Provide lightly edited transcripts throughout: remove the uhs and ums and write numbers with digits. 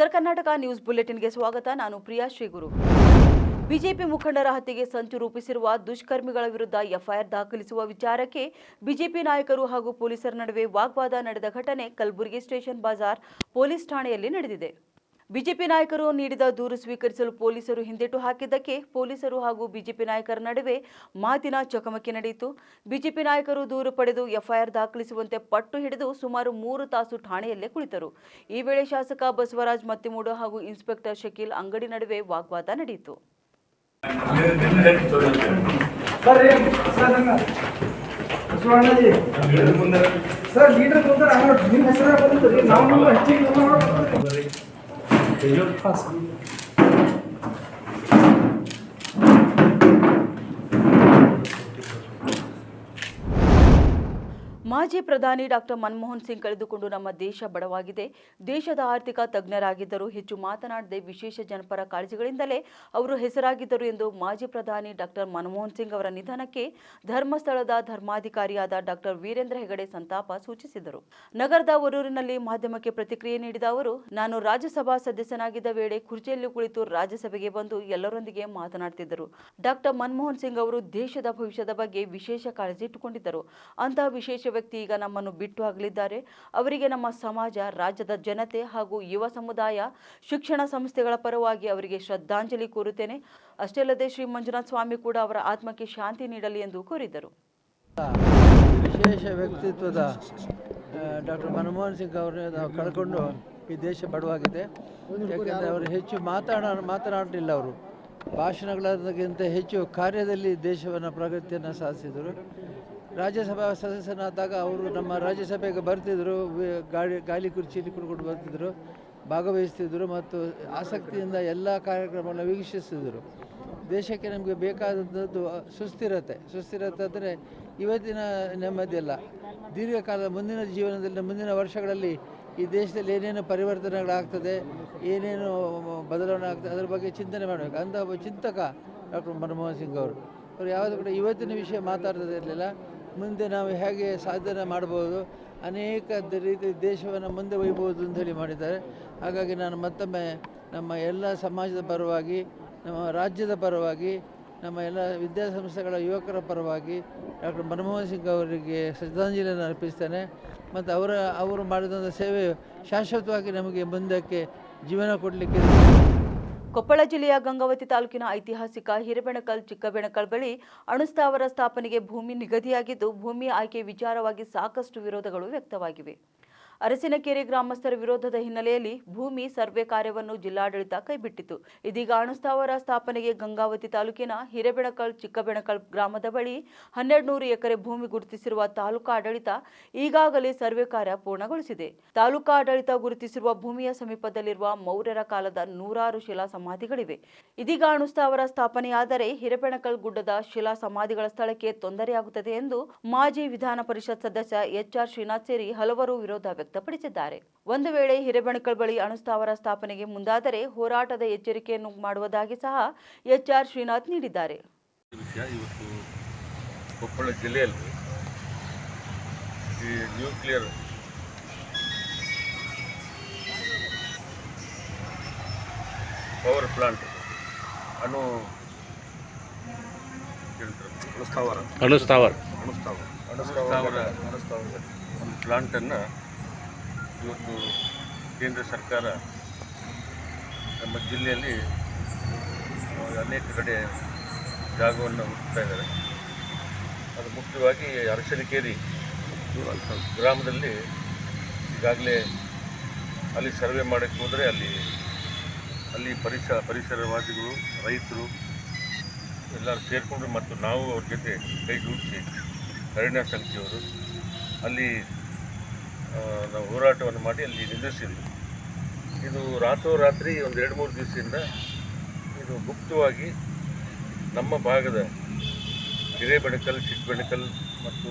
ಉತ್ತರ ಕರ್ನಾಟಕ ನ್ಯೂಸ್ ಬುಲೆಟಿನ್ಗೆ ಸ್ವಾಗತ. ನಾನು ಪ್ರಿಯಾ ಶ್ರೀಗುರು. ಬಿಜೆಪಿ ಮುಖಂಡರ ಹತ್ಯೆಗೆ ಸಂಚು ರೂಪಿಸಿರುವ ದುಷ್ಕರ್ಮಿಗಳ ವಿರುದ್ಧ ಎಫ್ಐಆರ್ ದಾಖಲಿಸುವ ವಿಚಾರಕ್ಕೆ ಬಿಜೆಪಿ ನಾಯಕರು ಹಾಗೂ ಪೊಲೀಸರ ನಡುವೆ ವಾಗ್ವಾದ ನಡೆದ ಘಟನೆ ಕಲಬುರಗಿ ಸ್ಟೇಷನ್ ಬಾಜಾರ್ ಪೊಲೀಸ್ ಠಾಣೆಯಲ್ಲಿ ನಡೆದಿದೆ. ಬಿಜೆಪಿ ನಾಯಕರು ನೀಡಿದ ದೂರು ಸ್ವೀಕರಿಸಲು ಪೊಲೀಸರು ಹಿಂದೇಟು ಹಾಕಿದ್ದಕ್ಕೆ ಪೊಲೀಸರು ಹಾಗೂ ಬಿಜೆಪಿ ನಾಯಕರ ನಡುವೆ ಮಾತಿನ ಚಕಮಕಿ ನಡೆಯಿತು. ಬಿಜೆಪಿ ನಾಯಕರು ದೂರು ಪಡೆದು ಎಫ್ಐಆರ್ ದಾಖಲಿಸುವಂತೆ ಪಟ್ಟು ಹಿಡಿದು ಸುಮಾರು 3 ತಾಸು ಠಾಣೆಯಲ್ಲೇ ಕುಳಿತರು. ಈ ವೇಳೆ ಶಾಸಕ ಬಸವರಾಜ್ ಮತ್ತಿಮೂಡು ಹಾಗೂ ಇನ್ಸ್ಪೆಕ್ಟರ್ ಶಕೀಲ್ ಅಂಗಡಿ ನಡುವೆ ವಾಗ್ವಾದ ನಡೆಯಿತು. ಮಾಜಿ ಪ್ರಧಾನಿ ಡಾಕ್ಟರ್ ಮನಮೋಹನ್ ಸಿಂಗ್ ಕಳೆದುಕೊಂಡು ನಮ್ಮ ದೇಶ ಬಡವಾಗಿದೆ. ದೇಶದ ಆರ್ಥಿಕ ತಜ್ಞರಾಗಿದ್ದರು. ಹೆಚ್ಚು ಮಾತನಾಡದೆ ವಿಶೇಷ ಜನಪರ ಕಾಳಜಿಗಳಿಂದಲೇ ಅವರು ಹೆಸರಾಗಿದ್ದರು ಎಂದು ಮಾಜಿ ಪ್ರಧಾನಿ ಡಾಕ್ಟರ್ ಮನಮೋಹನ್ ಸಿಂಗ್ ಅವರ ನಿಧನಕ್ಕೆ ಧರ್ಮಸ್ಥಳದ ಧರ್ಮಾಧಿಕಾರಿಯಾದ ಡಾಕ್ಟರ್ ವೀರೇಂದ್ರ ಹೆಗಡೆ ಸಂತಾಪ ಸೂಚಿಸಿದರು. ನಗರದ ವರೂರಿನಲ್ಲಿ ಮಾಧ್ಯಮಕ್ಕೆ ಪ್ರತಿಕ್ರಿಯೆ ನೀಡಿದ ಅವರು, ನಾನು ರಾಜ್ಯಸಭಾ ಸದಸ್ಯನಾಗಿದ್ದ ವೇಳೆ ಕುರ್ಚಿಯಲ್ಲಿ ಕುಳಿತು ರಾಜ್ಯಸಭೆಗೆ ಬಂದು ಎಲ್ಲರೊಂದಿಗೆ ಮಾತನಾಡ್ತಿದ್ದರು. ಡಾಕ್ಟರ್ ಮನಮೋಹನ್ ಸಿಂಗ್ ಅವರು ದೇಶದ ಭವಿಷ್ಯದ ಬಗ್ಗೆ ವಿಶೇಷ ಕಾಳಜಿ ಇಟ್ಟುಕೊಂಡಿದ್ದರು. ಅಂತಹ ವಿಶೇಷ ವ್ಯಕ್ತಿ ಈಗ ನಮ್ಮನ್ನು ಬಿಟ್ಟು ಅಗಲಿದ್ದಾರೆ. ಅವರಿಗೆ ನಮ್ಮ ಸಮಾಜ, ರಾಜ್ಯದ ಜನತೆ ಹಾಗೂ ಯುವ ಸಮುದಾಯ, ಶಿಕ್ಷಣ ಸಂಸ್ಥೆಗಳ ಪರವಾಗಿ ಅವರಿಗೆ ಶ್ರದ್ಧಾಂಜಲಿ ಕೋರುತ್ತೇನೆ. ಅಷ್ಟೇ ಅಲ್ಲದೆ ಶ್ರೀ ಮಂಜುನಾಥ ಸ್ವಾಮಿ ಕೂಡ ಅವರ ಆತ್ಮಕ್ಕೆ ಶಾಂತಿ ನೀಡಲಿ ಎಂದು ಕೋರಿದರು. ವಿಶೇಷ ವ್ಯಕ್ತಿತ್ವದ ಡಾಕ್ಟರ್ ಮನಮೋಹನ್ ಸಿಂಗ್ ಅವರನ್ನು ನಾವು ಕಳ್ಕೊಂಡು ಈ ದೇಶ ಬಡವಾಗಿದೆ. ಯಾಕೆಂದರೆ ಅವರು ಹೆಚ್ಚು ಮಾತನಾಡಲಿಲ್ಲ. ಅವರು ಭಾಷಣಗಳಕ್ಕಿಂತ ಹೆಚ್ಚು ಕಾರ್ಯದಲ್ಲಿ ದೇಶವನ್ನು ಪ್ರಗತಿಯನ್ನು ಸಾಧಿಸಿದರು. ರಾಜ್ಯಸಭಾ ಸದಸ್ಯನಾದಾಗ ಅವರು ನಮ್ಮ ರಾಜ್ಯಸಭೆಗೆ ಬರ್ತಿದ್ದರು. ಗಾಲಿ ಕುರ್ಚಿಯಲ್ಲಿ ಕುಳ್ಕೊಂಡು ಬರ್ತಿದ್ದರು, ಭಾಗವಹಿಸ್ತಿದ್ದರು ಮತ್ತು ಆಸಕ್ತಿಯಿಂದ ಎಲ್ಲ ಕಾರ್ಯಕ್ರಮಗಳನ್ನು ವೀಕ್ಷಿಸ್ತಿದ್ದರು. ದೇಶಕ್ಕೆ ನಮಗೆ ಬೇಕಾದಂಥದ್ದು ಸುಸ್ಥಿರತೆ ಅಂದರೆ ಇವತ್ತಿನ ನೆಮ್ಮದಿಯಲ್ಲ, ದೀರ್ಘಕಾಲ ಮುಂದಿನ ಜೀವನದಲ್ಲಿ, ಮುಂದಿನ ವರ್ಷಗಳಲ್ಲಿ ಈ ದೇಶದಲ್ಲಿ ಏನೇನು ಪರಿವರ್ತನೆಗಳಾಗ್ತದೆ, ಏನೇನು ಬದಲಾವಣೆ ಆಗ್ತದೆ, ಅದರ ಬಗ್ಗೆ ಚಿಂತನೆ ಮಾಡಬೇಕು. ಅಂಥ ಒಬ್ಬ ಚಿಂತಕ ಡಾಕ್ಟರ್ ಮನಮೋಹನ್ ಸಿಂಗ್ ಅವರು ಯಾವುದು ಕೂಡ ಇವತ್ತಿನ ವಿಷಯ ಮಾತಾಡ್ತಿರಲಿಲ್ಲ. ಮುಂದೆ ನಾವು ಹೇಗೆ ಸಾಧನೆ ಮಾಡ್ಬೋದು, ಅನೇಕ ರೀತಿ ದೇಶವನ್ನು ಮುಂದೆ ಒಯ್ಬೋದು ಅಂತೇಳಿ ಮಾಡಿದ್ದಾರೆ. ಹಾಗಾಗಿ ನಾನು ಮತ್ತೊಮ್ಮೆ ನಮ್ಮ ಎಲ್ಲ ಸಮಾಜದ ಪರವಾಗಿ, ನಮ್ಮ ರಾಜ್ಯದ ಪರವಾಗಿ, ನಮ್ಮ ಎಲ್ಲ ವಿದ್ಯಾಸಂಸ್ಥೆಗಳ ಯುವಕರ ಪರವಾಗಿ ಡಾಕ್ಟರ್ ಮನಮೋಹನ್ ಸಿಂಗ್ ಅವರಿಗೆ ಶ್ರದ್ಧಾಂಜಲಿಯನ್ನು ಅರ್ಪಿಸ್ತೇನೆ. ಮತ್ತು ಅವರು ಮಾಡಿದಂಥ ಸೇವೆ ಶಾಶ್ವತವಾಗಿ ನಮಗೆ ಮುಂದಕ್ಕೆ ಜೀವನ ಕೊಡಲಿಕ್ಕೆ. ಕೊಪ್ಪಳ ಜಿಲ್ಲೆಯ ಗಂಗಾವತಿ ತಾಲೂಕಿನ ಐತಿಹಾಸಿಕ ಹಿರೇಬೆಣಕಲ್ ಚಿಕ್ಕಬೆಣಕಲ್ ಬಳಿ ಅಣುಸ್ಥಾವರ ಸ್ಥಾಪನೆಗೆ ಭೂಮಿ ನಿಗದಿಯಾಗಿದ್ದು, ಭೂಮಿ ಆಯ್ಕೆ ವಿಚಾರವಾಗಿ ಸಾಕಷ್ಟು ವಿರೋಧಗಳು ವ್ಯಕ್ತವಾಗಿವೆ. ಅರಸಿನಕೆರೆ ಗ್ರಾಮಸ್ಥರ ವಿರೋಧದ ಹಿನ್ನೆಲೆಯಲ್ಲಿ ಭೂಮಿ ಸರ್ವೆ ಕಾರ್ಯವನ್ನು ಜಿಲ್ಲಾಡಳಿತ ಕೈಬಿಟ್ಟಿತು. ಇದೀಗ ಅಣುಸ್ಥಾವರ ಸ್ಥಾಪನೆಗೆ ಗಂಗಾವತಿ ತಾಲೂಕಿನ ಹಿರೇಬೆಣಕಲ್ ಚಿಕ್ಕಬೆಣಕಲ್ ಗ್ರಾಮದ ಬಳಿ 1200 ಎಕರೆ ಭೂಮಿ ಗುರುತಿಸಿರುವ ತಾಲೂಕಾ ಆಡಳಿತ ಈಗಾಗಲೇ ಸರ್ವೆ ಕಾರ್ಯ ಪೂರ್ಣಗೊಳಿಸಿದೆ. ತಾಲೂಕಾ ಆಡಳಿತ ಗುರುತಿಸಿರುವ ಭೂಮಿಯ ಸಮೀಪದಲ್ಲಿರುವ ಮೌರ್ಯರ ಕಾಲದ 100 ಶಿಲಾ ಸಮಾಧಿಗಳಿವೆ. ಇದೀಗ ಅಣುಸ್ಥಾವರ ಸ್ಥಾಪನೆಯಾದರೆ ಹಿರೇಬೆಣಕಲ್ ಗುಡ್ಡದ ಶಿಲಾ ಸಮಾಧಿಗಳ ಸ್ಥಳಕ್ಕೆ ತೊಂದರೆಯಾಗುತ್ತದೆ ಎಂದು ಮಾಜಿ ವಿಧಾನ ಪರಿಷತ್ ಸದಸ್ಯ ಎಚ್ಆರ್ ಶ್ರೀನಾಥ್ ಸೇರಿ ಹಲವರು ವಿರೋಧ ವ್ಯಕ್ತಪಡಿಸಿದ್ದಾರೆ. ಒಂದು ವೇಳೆ ಹಿರೇಬೆಣಕಲ್ ಬಳಿ ಅಣುಸ್ಥಾವರ ಸ್ಥಾಪನೆಗೆ ಮುಂದಾದರೆ ಹೋರಾಟದ ಎಚ್ಚರಿಕೆಯನ್ನು ಮಾಡುವುದಾಗಿ ಸಹ ಎಚ್ಆರ್ ಶ್ರೀನಾಥ್ ನೀಡಿದ್ದಾರೆ. ಇವತ್ತು ಕೊಪ್ಪಳ ಜಿಲ್ಲೆಯಲ್ಲಿ ಈ ನ್ಯೂಕ್ಲಿಯರ್ ಪವರ್ ಪ್ಲಾಂಟ್ ಅಣುಸ್ಥಾವರ ಒಂದು ಪ್ಲಾಂಟನ್ನು ಇವತ್ತು ಕೇಂದ್ರ ಸರ್ಕಾರ ನಮ್ಮ ಜಿಲ್ಲೆಯಲ್ಲಿ ಅನೇಕ ಕಡೆ ಜಾಗವನ್ನು ಹುಡುಕ್ತಾ ಇದ್ದಾರೆ. ಅದು ಮುಖ್ಯವಾಗಿ ಅರಸಿನಕೇರಿ ಗ್ರಾಮದಲ್ಲಿ ಈಗಾಗಲೇ ಅಲ್ಲಿ ಸರ್ವೆ ಮಾಡೋಕ್ಕೆ ಹೋದರೆ ಅಲ್ಲಿ ಪರಿಸರವಾದಿಗಳು, ರೈತರು ಎಲ್ಲರೂ ಸೇರಿಕೊಂಡು ಮತ್ತು ನಾವು ಅವ್ರ ಜೊತೆ ಕೈಗೂಡಿಸಿ ಅರಣ್ಯ ಸಮಿತಿಯವರು ಅಲ್ಲಿ ನಾವು ಹೋರಾಟವನ್ನು ಮಾಡಿ ಅಲ್ಲಿ ನಿಲ್ಲಿಸಿದ್ವಿ. ಇದು ರಾತ್ರೋರಾತ್ರಿ ಒಂದು 2-3 ದಿವಸದಿಂದ ಇದು ಗುಪ್ತವಾಗಿ ನಮ್ಮ ಭಾಗದ ಹಿರೇಬೆಣಕಲ್, ಚಿಕ್ಕಬೆಣಕಲ್ ಮತ್ತು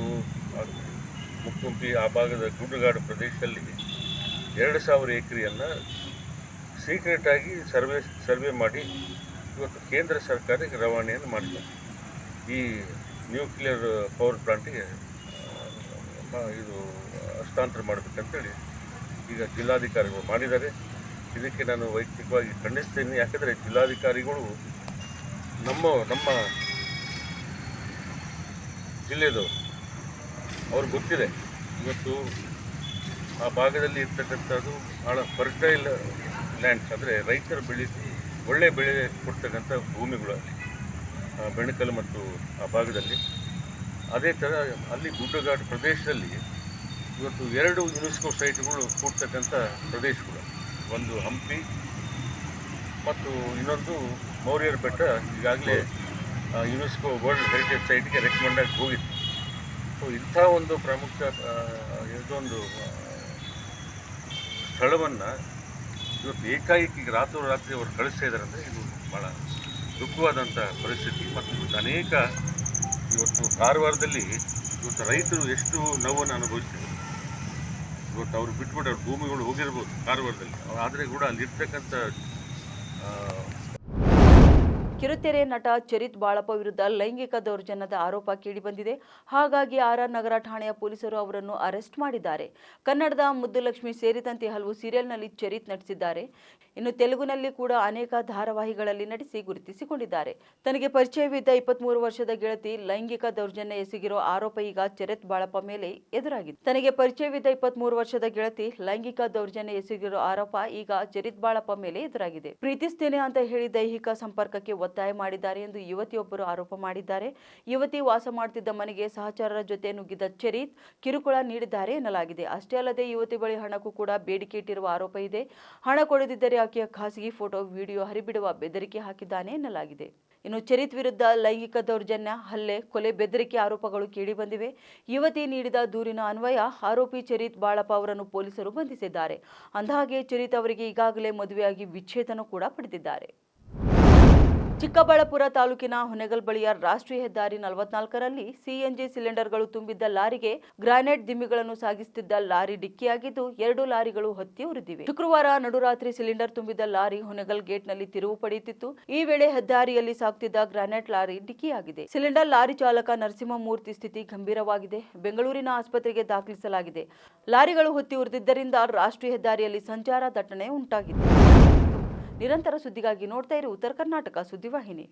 ಮುಕ್ಕುಂಪಿ ಆ ಭಾಗದ ಗುಡ್ಡಗಾಡು ಪ್ರದೇಶದಲ್ಲಿ 2000 ಎಕರೆಯನ್ನು ಸೀಕ್ರೆಟಾಗಿ ಸರ್ವೆ ಮಾಡಿ ಇವತ್ತು ಕೇಂದ್ರ ಸರ್ಕಾರಕ್ಕೆ ರವಾನೆಯನ್ನು ಮಾಡಿದೆ. ಈ ನ್ಯೂಕ್ಲಿಯರ್ ಪವರ್ ಪ್ಲಾಂಟಿಗೆ ಇದು ಹಸ್ತಾಂತರ ಮಾಡಬೇಕಂತೇಳಿ ಈಗ ಜಿಲ್ಲಾಧಿಕಾರಿಗಳು ಮಾಡಿದ್ದಾರೆ. ಇದಕ್ಕೆ ನಾನು ವೈಯಕ್ತಿಕವಾಗಿ ಖಂಡಿಸ್ತೇನೆ. ಯಾಕಂದರೆ ಜಿಲ್ಲಾಧಿಕಾರಿಗಳು ನಮ್ಮ ಜಿಲ್ಲೆದವರು, ಅವ್ರಿಗೆ ಗೊತ್ತಿದೆ ಇವತ್ತು ಆ ಭಾಗದಲ್ಲಿ ಇರ್ತಕ್ಕಂಥದ್ದು ಭಾಳ ಫರ್ಟೈಲ್ ಲ್ಯಾಂಡ್ಸ್, ಅಂದರೆ ರೈತರು ಒಳ್ಳೆ ಬೆಳೆ ಕೊಡ್ತಕ್ಕಂಥ ಭೂಮಿಗಳು ಅಲ್ಲಿ ಬೆಣಕಲ್ ಮತ್ತು ಆ ಭಾಗದಲ್ಲಿ. ಅದೇ ಥರ ಅಲ್ಲಿ ಗುಡ್ಡಗಾಡು ಪ್ರದೇಶದಲ್ಲಿ ಇವತ್ತು 2 ಯುನೆಸ್ಕೋ ಸೈಟ್ಗಳು ಕೂಡ್ತಕ್ಕಂಥ ಪ್ರದೇಶಗಳು, ಒಂದು ಹಂಪಿ ಮತ್ತು ಇನ್ನೊಂದು ಮೌರ್ಯರ ಬೆಟ್ಟ ಈಗಾಗಲೇ ಯುನೆಸ್ಕೋ ವರ್ಲ್ಡ್ ಹೆರಿಟೇಜ್ ಸೈಟ್ಗೆ ರೆಕಮೆಂಡ್ ಆಗಿ ಹೋಗಿತ್ತು. ಸೊ ಇಂಥ ಒಂದು ಪ್ರಮುಖ ಇದೊಂದು ಸ್ಥಳವನ್ನು ಇವತ್ತು ಏಕಾಏಕಿ ರಾತ್ರೋರಾತ್ರಿ ಅವರು ಕಳಿಸ್ತಾ ಇದ್ದಾರೆ ಅಂದರೆ ಇದು ಭಾಳ ದುಃಖವಾದಂಥ ಪರಿಸ್ಥಿತಿ. ಮತ್ತು ಅನೇಕ ಇವತ್ತು ಕಾರವಾರದಲ್ಲಿ ಇವತ್ತು ರೈತರು ಎಷ್ಟು ನೋವನ್ನು ಅನುಭವಿಸ್ತಿದ್ದಾರೆ. ಇವತ್ತು ಅವರು ಬಿಟ್ಬಿಟ್ಟು ಅವ್ರ ಭೂಮಿಗಳು ಹೋಗಿರ್ಬೋದು ಕಾರವಾರದಲ್ಲಿ, ಆದರೆ ಕೂಡ ಅಲ್ಲಿರ್ತಕ್ಕಂಥ ಕಿರುತೆರೆ ನಟ ಚರಿತ್ ಬಾಳಪ್ಪ ವಿರುದ್ಧ ಲೈಂಗಿಕ ದೌರ್ಜನ್ಯದ ಆರೋಪ ಕೇಳಿಬಂದಿದೆ. ಹಾಗಾಗಿ ಆರ್ಆರ್ ನಗರ ಠಾಣೆಯ ಪೊಲೀಸರು ಅವರನ್ನು ಅರೆಸ್ಟ್ ಮಾಡಿದ್ದಾರೆ. ಕನ್ನಡದ ಮುದ್ದುಲಕ್ಷ್ಮಿ ಸೇರಿದಂತೆ ಹಲವು ಸೀರಿಯಲ್ನಲ್ಲಿ ಚರಿತ್ ನಟಿಸಿದ್ದಾರೆ. ಇನ್ನು ತೆಲುಗಿನಲ್ಲಿ ಕೂಡ ಅನೇಕ ಧಾರಾವಾಹಿಗಳಲ್ಲಿ ನಟಿಸಿ ಗುರುತಿಸಿಕೊಂಡಿದ್ದಾರೆ. ತನಗೆ ಪರಿಚಯವಿದ್ದ 23 ವರ್ಷದ ಗೆಳತಿ ಲೈಂಗಿಕ ದೌರ್ಜನ್ಯ ಎಸಗಿರೋ ಆರೋಪ ಈಗ ಚರಿತ್ ಬಾಳಪ್ಪ ಮೇಲೆ ಎದುರಾಗಿದೆ. ತನಗೆ ಪರಿಚಯವಿದ್ದ 23 ವರ್ಷದ ಗೆಳತಿ ಲೈಂಗಿಕ ದೌರ್ಜನ್ಯ ಎಸಗಿರೋ ಆರೋಪ ಈಗ ಚರಿತ್ ಬಾಳಪ್ಪ ಮೇಲೆ ಎದುರಾಗಿದೆ. ಪ್ರೀತಿಸ್ತೇನೆ ಅಂತ ಹೇಳಿ ದೈಹಿಕ ಸಂಪರ್ಕಕ್ಕೆ ಒತ್ತಾಯ ಮಾಡಿದ್ದಾರೆ ಎಂದು ಯುವತಿಯೊಬ್ಬರು ಆರೋಪ ಮಾಡಿದ್ದಾರೆ. ಯುವತಿ ವಾಸ ಮಾಡುತ್ತಿದ್ದ ಮನೆಗೆ ಸಹಚರರ ಜೊತೆ ನುಗ್ಗಿದ್ದ ಚರಿತ್ ಕಿರುಕುಳ ನೀಡಿದ್ದಾರೆ ಎನ್ನಲಾಗಿದೆ. ಅಷ್ಟೇ ಅಲ್ಲದೆ ಯುವತಿ ಬಳಿ ಹಣಕ್ಕೂ ಕೂಡ ಬೇಡಿಕೆ ಇಟ್ಟಿರುವ ಆರೋಪ ಇದೆ. ಹಣ ಕೊಡದಿದ್ದರೆ ಆಕೆಯ ಖಾಸಗಿ ಫೋಟೋ, ವಿಡಿಯೋ ಹರಿಬಿಡುವ ಬೆದರಿಕೆ ಹಾಕಿದ್ದಾನೆ ಎನ್ನಲಾಗಿದೆ. ಇನ್ನು ಚರಿತ್ ವಿರುದ್ಧ ಲೈಂಗಿಕ ದೌರ್ಜನ್ಯ, ಹಲ್ಲೆ, ಕೊಲೆ, ಬೆದರಿಕೆ ಆರೋಪಗಳು ಕೇಳಿಬಂದಿವೆ. ಯುವತಿ ನೀಡಿದ ದೂರಿನ ಅನ್ವಯ ಆರೋಪಿ ಚರಿತ್ ಬಾಳಪ್ಪ ಅವರನ್ನು ಪೊಲೀಸರು ಬಂಧಿಸಿದ್ದಾರೆ. ಅಂದಹಾಗೆ ಚರಿತ್ ಅವರಿಗೆ ಈಗಾಗಲೇ ಮದುವೆಯಾಗಿ ವಿಚ್ಛೇದನ ಕೂಡ ಪಡೆದಿದ್ದಾರೆ. ಚಿಕ್ಕಬಳ್ಳಾಪುರ ತಾಲೂಕಿನ ಹೊನೆಗಲ್ ಬಳಿಯ ರಾಷ್ಟ್ರೀಯ ಹೆದ್ದಾರಿ 44ರಲ್ಲಿ ಸಿಎನ್ಜಿ ಸಿಲಿಂಡರ್ಗಳು ತುಂಬಿದ್ದ ಲಾರಿಗೆ ಗ್ರಾನೈಟ್ ದಿಮ್ಮಿಗಳನ್ನು ಸಾಗಿಸುತ್ತಿದ್ದ ಲಾರಿ ಡಿಕ್ಕಿಯಾಗಿದ್ದು 2 ಲಾರಿಗಳು ಹೊತ್ತಿ ಉರಿದಿವೆ. ಶುಕ್ರವಾರ ನಡುರಾತ್ರಿ ಸಿಲಿಂಡರ್ ತುಂಬಿದ್ದ ಲಾರಿ ಹೊನೆಗಲ್ ಗೇಟ್ನಲ್ಲಿ ತಿರುವು ಪಡೆಯುತ್ತಿತ್ತು. ಈ ವೇಳೆ ಹೆದ್ದಾರಿಯಲ್ಲಿ ಸಾಗುತ್ತಿದ್ದ ಗ್ರಾನೈಟ್ ಲಾರಿ ಡಿಕ್ಕಿಯಾಗಿದೆ. ಸಿಲಿಂಡರ್ ಲಾರಿ ಚಾಲಕ ನರಸಿಂಹಮೂರ್ತಿ ಸ್ಥಿತಿ ಗಂಭೀರವಾಗಿದೆ. ಬೆಂಗಳೂರಿನ ಆಸ್ಪತ್ರೆಗೆ ದಾಖಲಿಸಲಾಗಿದೆ. ಲಾರಿಗಳು ಹೊತ್ತಿ ಉರಿದಿದ್ದರಿಂದ ರಾಷ್ಟ್ರೀಯ ಹೆದ್ದಾರಿಯಲ್ಲಿ ಸಂಚಾರ ದಟ್ಟಣೆ ಉಂಟಾಗಿದೆ. ನಿರಂತರ ಸುದ್ದಿಗಾಗಿ ನೋಡ್ತಾ ಇರಿ ಉತ್ತರ ಕರ್ನಾಟಕ ಸುದ್ದಿವಾಹಿನಿ.